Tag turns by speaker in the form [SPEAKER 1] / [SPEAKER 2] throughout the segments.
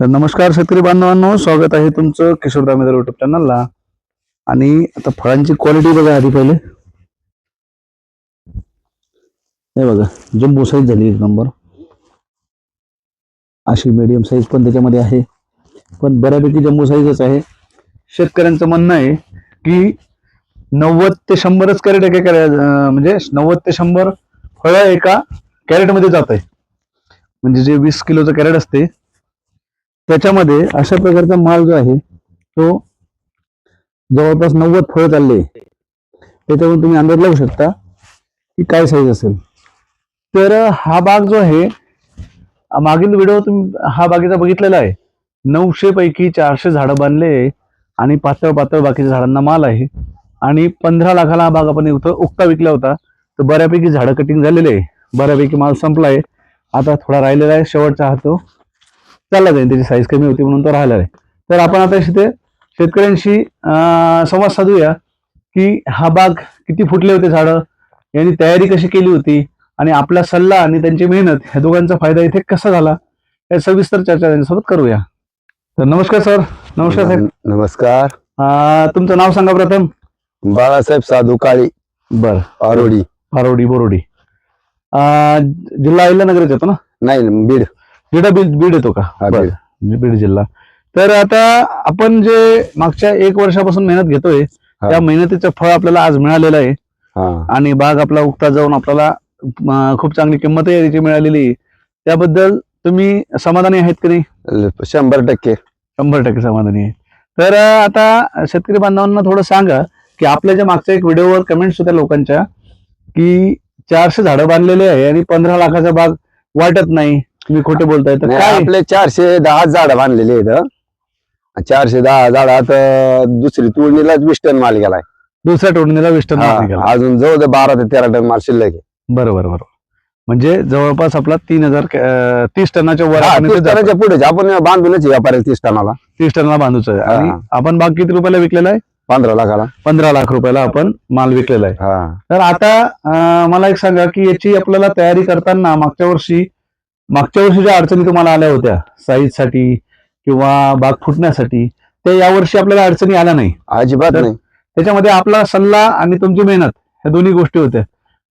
[SPEAKER 1] तर नमस्कार शेतकरी बांधवांनो, स्वागत आहे तुमचं किशोर दामेदार युट्यूब चॅनलला. आणि आता फळांची क्वालिटी बघा आधी पहिले. हे बघा, जम्बो साईज झाली एक नंबर. अशी मीडियम साईज पण त्याच्यामध्ये आहे, पण बऱ्यापैकी जम्बो साईजच आहे. शेतकऱ्यांचं म्हणणं आहे की 90 ते 100च कॅरेट म्हणजे 90 ते 100 फळं एका कॅरेटमध्ये जात आहे. म्हणजे जे 20 किलोचं कॅरेट असते त्याच्यामध्ये अशा प्रकारचा माल जो आहे तो जवळपास 90 फळं चालले. त्याच्यावरून तुम्ही अंदाज लावू शकता की काय साईज असेल. तर हा बाग जो आहे, मागील व्हिडिओ तुम्ही हा बागेचा बघितलेला आहे. 900 पैकी 400 झाडं बांधले आणि पातळ पातळ बाकीच्या झाडांना माल आहे. आणि 15 लाखाला हा बाग आपण इथं उक्ता विकला होता. तर बऱ्यापैकी झाडं कटिंग झालेले आहे, बऱ्यापैकी माल संपलाय. आता थोडा राहिलेला आहे, शेवटचा हा तो चालला जाईल, त्याची साईज कमी होती म्हणून तो राहिला आहे. तर आपण आता इथे शेतकऱ्यांशी संवाद साधूया की हा बाग किती फुटले होते झाडं, यांनी तयारी कशी केली होती आणि आपला सल्ला आणि त्यांची मेहनत ह्या दोघांचा फायदा इथे कसा झाला, या सविस्तर चर्चा त्यांच्यासोबत करूया. तर नमस्कार सर. नमस्कार साहेब.
[SPEAKER 2] नमस्कार.
[SPEAKER 1] तुमचं नाव सांगा प्रथम.
[SPEAKER 2] बाळासाहेब साधू काळी.
[SPEAKER 1] बर.
[SPEAKER 2] पारोडी
[SPEAKER 1] बोरोडी. जिल्हा अहिल्यानगर येतो ना?
[SPEAKER 2] नाही, बीड.
[SPEAKER 1] बीड येतो का?
[SPEAKER 2] बीड.
[SPEAKER 1] बीड जिल्हा. तर आता आपण जे मागच्या 1 वर्षापासून मेहनत घेतोय, त्या मेहनतीचं फळ आपल्याला आज मिळालेलं आहे. आणि बाग आपला उगता जाऊन आपल्याला खूप चांगली किंमत त्याची मिळालेली. त्याबद्दल तुम्ही समाधानी आहेत की नाही?
[SPEAKER 2] 100%
[SPEAKER 1] 100% समाधानी आहे. तर आता शेतकरी बांधवांना थोडं सांगा की आपल्या ज्या मागच्या एक व्हिडिओवर कमेंट्स होत्या लोकांच्या की 400 झाडं बांधलेले आहे आणि 15 लाखाचा बाग वाटत नाही, तुम्ही खोटे बोलताय. तर काय?
[SPEAKER 2] आपले 410 झाडं बांधलेले आहेत. 410 झाडात दुसरी तोडणीला 20 टन माल गेलाय.
[SPEAKER 1] दुसऱ्या तोडणीला 20 टन माल गेला.
[SPEAKER 2] अजून जवळ 12 ते 13 टन माल शिल्लक आहे.
[SPEAKER 1] बरोबर. म्हणजे जवळपास आपला 30 टनाच्या वर
[SPEAKER 2] 30 टनाच्या पुढे आपण बांधूनच व्यापारी 30 टनाला
[SPEAKER 1] 30 टनाला बांधूच आहे. आणि आपण बाग किती रुपयाला विकलेला आहे?
[SPEAKER 2] 15 लाखाला.
[SPEAKER 1] 15 लाख रुपयाला आपण माल विकलेला आहे. तर आता मला एक सांगा की याची आपल्याला तयारी करताना मागच्या वर्षी ज्या अडचणी तुम्हाला आल्या होत्या साईज साठी किंवा बाग फुटण्यासाठी, त्या यावर्षी आपल्याला अडचणी आल्या नाही?
[SPEAKER 2] अजिबात नाही.
[SPEAKER 1] त्याच्यामध्ये आपला सल्ला आणि तुमची मेहनत ह्या दोन्ही गोष्टी होत्या.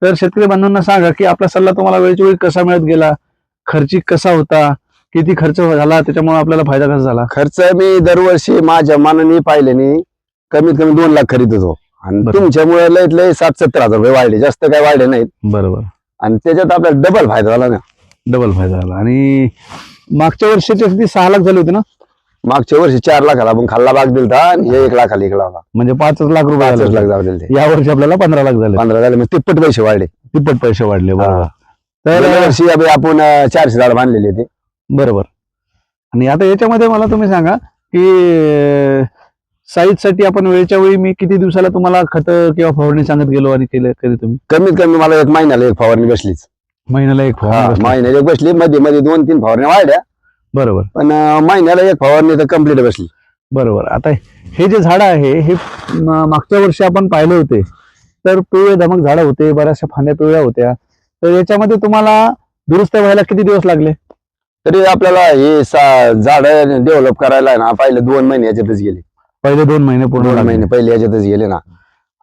[SPEAKER 1] तर शेतकरी बांधवांना सांगा की आपला सल्ला तुम्हाला वेळच्या वेळी कसा मिळत गेला, खर्चिक कसा होता, किती खर्च झाला, त्याच्यामुळे आपल्याला फायदा कसा झाला?
[SPEAKER 2] खर्च मी दरवर्षी माझ्या मनाने पाहिल्याने कमीत कमी 2 लाख खरीद होतो. आणि तुमच्यामुळे लय 60-70 हजार रुपये वाढले, जास्त काही वाढले नाहीत.
[SPEAKER 1] बरोबर.
[SPEAKER 2] आणि त्याच्यात आपल्याला डबल फायदा झाला ना.
[SPEAKER 1] डबल फायदा झाला. आणि मागच्या वर्षीचे किती 6 लाख झाले होते ना?
[SPEAKER 2] मागच्या वर्षी 4 लाखाला आपण खाल्ला बाग दिलता आणि हे 1 लाखाला विकला होता.
[SPEAKER 1] म्हणजे 5 लाख रुपये
[SPEAKER 2] 5 लाख झाले.
[SPEAKER 1] या वर्षी आपल्याला 15 लाख झाले.
[SPEAKER 2] 15 झाले म्हणजे तिप्पट पैसे वाढले.
[SPEAKER 1] बरोबर.
[SPEAKER 2] तर वर्षी आपण 400 झाड बांधलेले होते.
[SPEAKER 1] बरोबर. आणि आता याच्यामध्ये मला तुम्ही सांगा की साईज साठी आपण वेळच्या वेळी मी किती दिवसाला तुम्हाला खत किंवा फवारणी सांगत गेलो आणि केलं कधी तुम्ही?
[SPEAKER 2] कमीत कमी मला 1 महिन्याला 1 फवारणी बसलीच.
[SPEAKER 1] महिन्याला 1 फवारणी?
[SPEAKER 2] महिन्याला 1 बसली. मध्ये 2-3 फवारण्या वाढल्या.
[SPEAKER 1] बरोबर.
[SPEAKER 2] पण महिन्याला 1 फवारणी तर कम्प्लीट बसली.
[SPEAKER 1] बरोबर. आता हे जे झाड आहे हे मागच्या वर्षी आपण पाहिले होते, तर पिवळे धमक झाडं होते, बऱ्याचशा फांद्या पिवळ्या होत्या. तर याच्यामध्ये तुम्हाला दुरुस्त व्हायला किती दिवस लागले?
[SPEAKER 2] तरी आपल्याला हे झाड डेव्हलप करायला ना पहिले 2 महिने याच्यातच गेले.
[SPEAKER 1] पहिले 2 महिने पूर्ण?
[SPEAKER 2] 2 महिने पहिले याच्यातच गेले ना.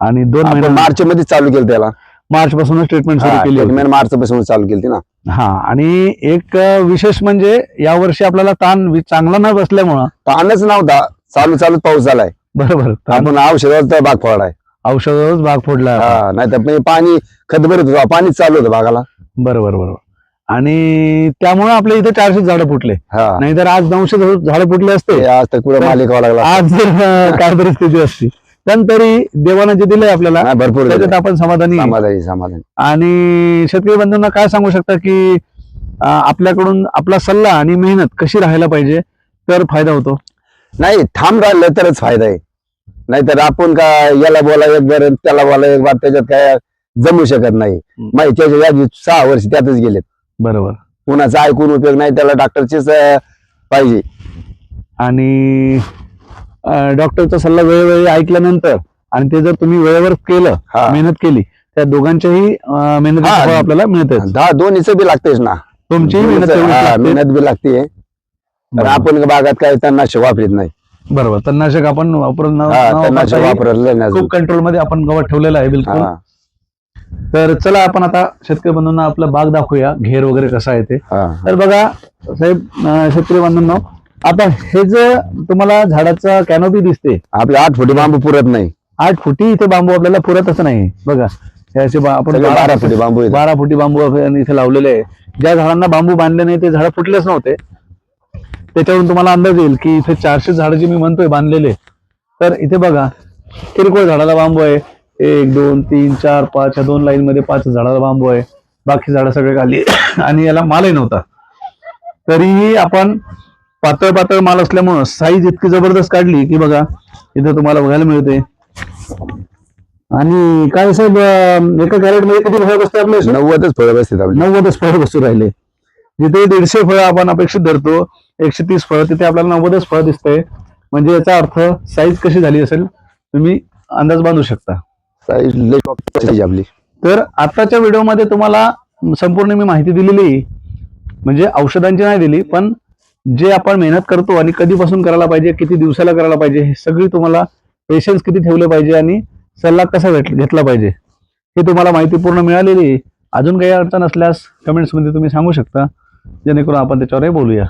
[SPEAKER 1] आणि 2 महिने
[SPEAKER 2] मार्च मध्ये चालू केलं त्याला.
[SPEAKER 1] मार्च पासूनच ट्रीटमेंट सुरू केली?
[SPEAKER 2] ट्रीटमेंट मार्च पासून चालू केली ना.
[SPEAKER 1] आणि एक विशेष म्हणजे यावर्षी आपल्याला ताण चांगला न बसल्यामुळं,
[SPEAKER 2] ताणच नव्हता, चालू पाऊस झालाय.
[SPEAKER 1] बरोबर.
[SPEAKER 2] आपण औषधावर भाग फोडलाय.
[SPEAKER 1] औषधावरच भाग फोडला.
[SPEAKER 2] नाही तर पाणी खत भरत होतं, पाणीच चालू होतं भागाला.
[SPEAKER 1] बरोबर. आणि त्यामुळे आपल्या इथे 400 झाडं फुटले. नाहीतर आज 900 झाडं फुटले असते.
[SPEAKER 2] आज तर कुठं मालिक व्हावं लागला.
[SPEAKER 1] आज जर काय परिस्थिती असती. पण तरी देवानं जे दिलंय आपल्याला
[SPEAKER 2] भरपूर,
[SPEAKER 1] त्याच्यात आपण समाधानी. आणि शेतकरी बंधूंना काय सांगू शकता की आपल्याकडून आपला सल्ला आणि मेहनत कशी राहायला पाहिजे तर फायदा होतो?
[SPEAKER 2] नाही, ठाम राहिलं तरच फायदा आहे. नाहीतर आपण काय याला बोला एक बार त्याला बोला एक बार, त्याच्यात काय जमू शकत नाही. माहिती 6 वर्ष त्यातच गेलेत.
[SPEAKER 1] बरोबर.
[SPEAKER 2] कुणाचा ऐकून उपयोग नाही, त्याला डॉक्टरचीच पाहिजे.
[SPEAKER 1] आणि डॉक्टरचा सल्ला वेळोवेळी ऐकल्यानंतर आणि ते जर तुम्ही वेळेवर केलं, मेहनत केली, त्या दोघांच्याही मेहनतीचं फळ आपल्याला मिळतं.
[SPEAKER 2] दोन्हीच बी लागतेच ना.
[SPEAKER 1] तुमची मेहनत
[SPEAKER 2] बी लागते. तर आपण बागात काय तणनाशक वापरत नाही.
[SPEAKER 1] बरोबर. तणनाशक आपण वापरून
[SPEAKER 2] तणनाशक वापरलं नाही
[SPEAKER 1] खूप कंट्रोल मध्ये आपण गवत ठेवलेलं आहे बिलकुल.
[SPEAKER 2] हा,
[SPEAKER 1] तर चला आपण आता शेतकरी बंधूंना आपला बाग दाखवूया, घेर वगैरे कसा आहे ते.
[SPEAKER 2] हा.
[SPEAKER 1] तर बघा साहेब, शेतकरी बंधूंनो, आता हे जे तुम्हाला झाडाचा कॅनोपी दिसते,
[SPEAKER 2] आपल्या 8 फुटी बांबू पुरत नाही.
[SPEAKER 1] 8 फुटी इथे बांबू आपल्याला पुरतच नाही. बघा हे असे आपण
[SPEAKER 2] सगळे 12 फुटी बांबू आहेत.
[SPEAKER 1] 12 फुटी बांबू आपण इथे लावलेले आहे. ज्या झाडांना बांबू बांधले नाही ते झाड फुटलेच नव्हते. त्याच्यावरून तुम्हाला अंदाज येईल की इथे 400 झाड जे मी म्हणतोय बांधलेले, तर इथे बघा किरकोळ झाडाला बांबू आहे. 1 2 3 4 5 या 2 लाईन मध्ये 5 झाडाला बांबू आहे. बाकी झाडं सगळे खाली आणि याला मालही नव्हता. तरीही आपण पातळ पातळ माल असल्यामुळं साईज इतकी जबरदस्त काढली की बघा इथे तुम्हाला बघायला मिळते. आणि काय साहेब, एका कॅरेट मध्ये किती फळं बसते आपले?
[SPEAKER 2] 90च फळं बसतात आपली.
[SPEAKER 1] 90च फळं बसू राहिले. जिथे 150 फळं आपण अपेक्षित धरतो, 130 फळं, तिथे आपल्याला 90च फळं दिसतंय. म्हणजे याचा अर्थ साईज कशी झाली असेल तुम्ही अंदाज बांधू शकता.
[SPEAKER 2] साईज लई top ची आपली.
[SPEAKER 1] तर आताच्या व्हिडिओमध्ये तुम्हाला संपूर्ण मी माहिती दिलेली, म्हणजे औषधांची नाही दिली, पण जे आपण मेहनत करतो आणि कधीपासून करायला पाहिजे, किती दिवसाला करायला पाहिजे, हे सगळी तुम्हाला पेशन्स किती ठेवले पाहिजे आणि सल्ला कसा घेतला पाहिजे हे तुम्हाला माहिती पूर्ण मिळालेली. अजून काही अडचण असल्यास कमेंट्स मध्ये तुम्ही सांगू शकता, जेणेकरून आपण त्याच्यावरही बोलूया.